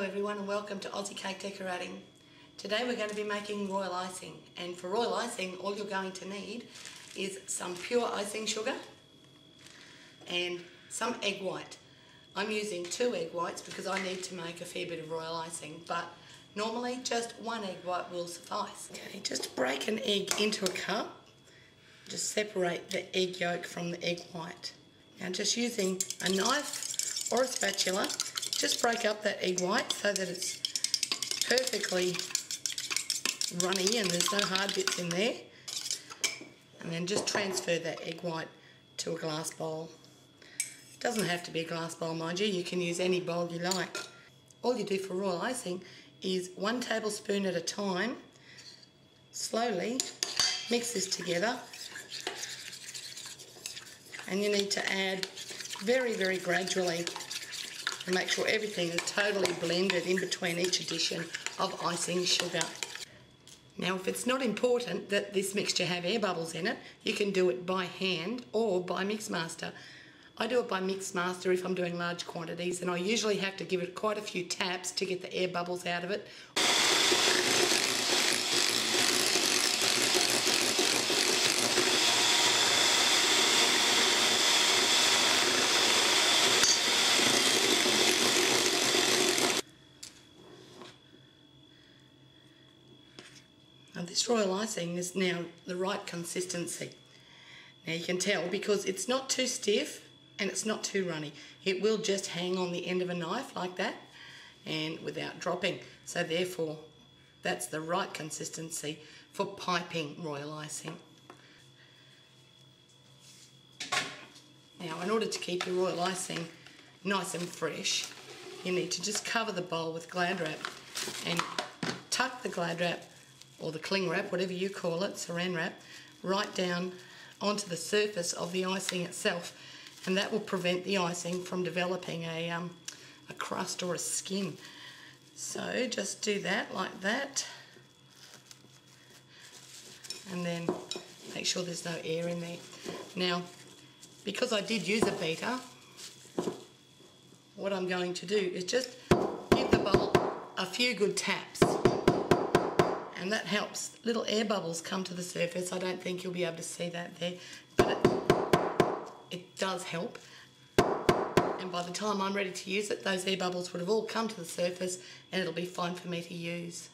Hello everyone and welcome to Aussie Cake Decorating. Today we're going to be making royal icing, and for royal icing all you're going to need is some pure icing sugar and some egg white. I'm using 2 egg whites because I need to make a fair bit of royal icing, but normally just 1 egg white will suffice. Okay, just break an egg into a cup. Just separate the egg yolk from the egg white. Now just using a knife or a spatula, just break up that egg white so that it's perfectly runny and there's no hard bits in there. And then just transfer that egg white to a glass bowl. It doesn't have to be a glass bowl, mind you, you can use any bowl you like. All you do for royal icing is 1 tablespoon at a time, slowly mix this together, and you need to add very, very gradually and make sure everything is totally blended in between each addition of icing sugar. Now if it's not important that this mixture have air bubbles in it, you can do it by hand or by Mixmaster. I do it by Mixmaster if I'm doing large quantities, and I usually have to give it quite a few taps to get the air bubbles out of it. Now this royal icing is now the right consistency. Now you can tell because it's not too stiff and it's not too runny. It will just hang on the end of a knife like that and without dropping. So therefore that's the right consistency for piping royal icing. Now in order to keep your royal icing nice and fresh, you need to just cover the bowl with Glad wrap and tuck the Glad wrap or the cling wrap, whatever you call it, saran wrap, right down onto the surface of the icing itself, and that will prevent the icing from developing a crust or a skin. So just do that like that, and then make sure there's no air in there. Now because I did use a beater, what I'm going to do is just give the bowl a few good taps, and that helps little air bubbles come to the surface. I don't think you'll be able to see that there, but it does help. And by the time I'm ready to use it, those air bubbles would have all come to the surface and it'll be fine for me to use.